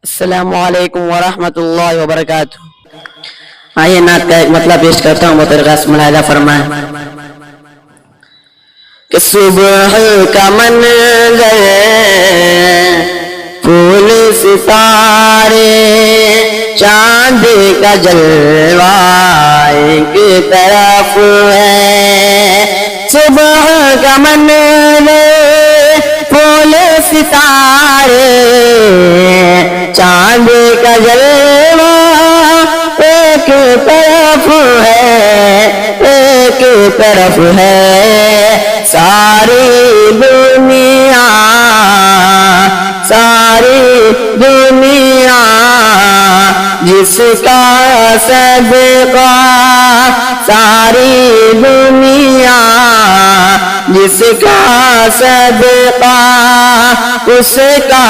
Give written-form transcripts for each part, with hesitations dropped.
السلام علیکم ورحمۃ اللہ وبرکاتہ۔ آئیے نعت کا ایک مطلب پیش کرتا ہوں، مترجم ملاحظہ فرمائیں کہ صبح کا منظر پھول ستارے چاند کا جلوہ ایک طرف ہے، صبح کا منظر پھول ستارے چاند کا جلوہ ایک طرف ہے، ایک طرف ہے، ساری دنیا جس کا صدقہ، ساری دنیا جس کا صدقہ، اس کا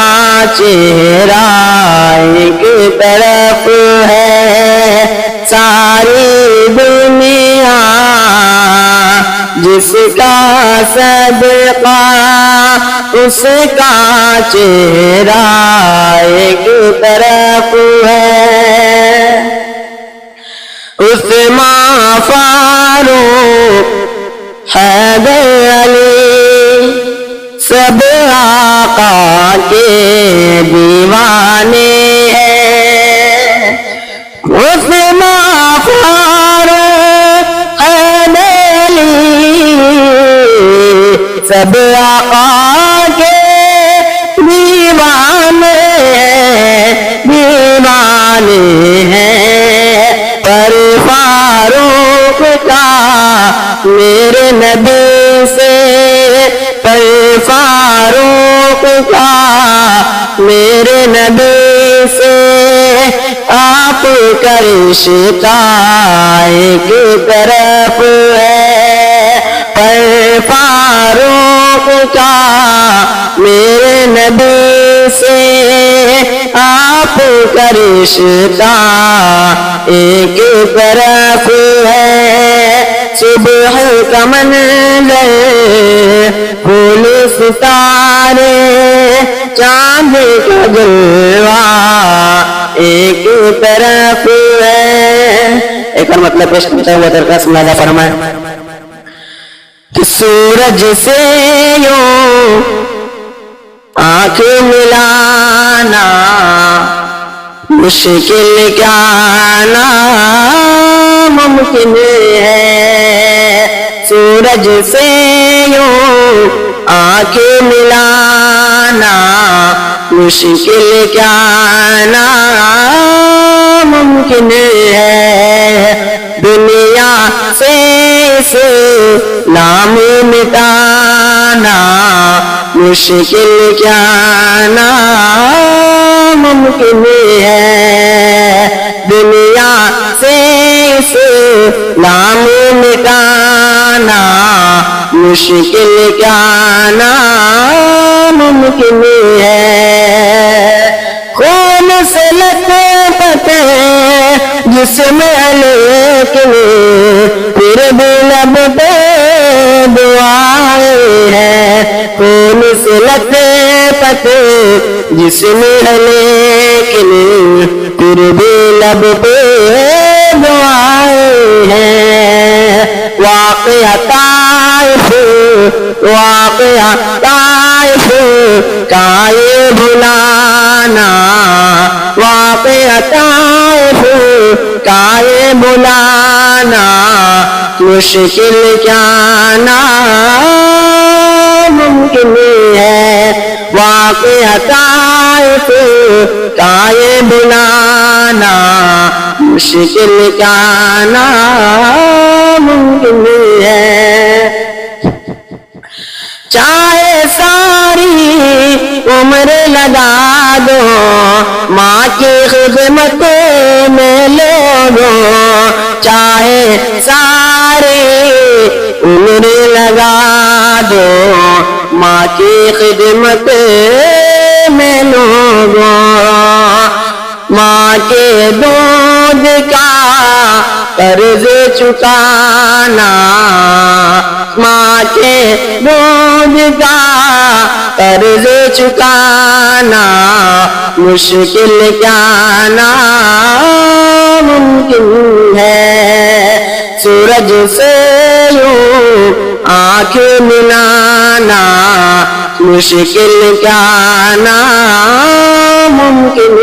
چہرہ ایک طرف ہے، ساری دنیا جس کا صدقہ، اس کا چہرہ ایک طرف ہے۔ عثمان، فاروق، حیدر علی سب آقا کے دیوانے ہیں، عثمان، فاروق، حیدر علی سب آقا کے دیوانے ہیں، پر فاروق کا میرے نبی سے، پر فاروق کا میرے نبی سے آپ کا رشتہ ایک طرف ہے، پر فاروق کا میرے نبی سے آپ کا رشتہ ایک طرف ہے، صبح کا منظر پھول ستارے چاند کا جلوہ ایک طرف ہے۔ ایک اور مطلب پیش کرتا ہوں، وہ درخواست ملاحظہ فرمائیں کہ سورج سے یوں آنکھ ملانا مشکل کیا ناممکن ہے، سورج سے یوں آنکھ ملانا مشکل کیا ناممکن ہے، دنیا سے اسلام مٹانا مشکل کیا ناممکن ہے، دنیا سے اسلام مٹانا مشکل کیا ناممکن ہے، خون سے لطفتے جسم لیکن پھر بھی لب پہ دعائیں ہیں، خون سے لطفتے جسم لیکن پھر بھی لب پہ دعائیں ہیں، واقعہ طائف کا یہ بلانا، واقعہ طائف کا یہ بلانا مشکل کیا ناممکن ہے، واقعہ طائف کا یہ بلانا مشکل کیا ناممکن ہے، چاہے ساری عمر لگا دو ماں کی خدمت میں لوگوں، چاہے ساری عمر لگا دو ماں کی خدمت میں لوگوں، ماں کے دودھ کا قرض چکانا، ماں کے دودھ کا قرض چکانا مشکل کیا ناممکن ہے سورج سے یوں آنکھ ملانا مشکل کیا ناممکن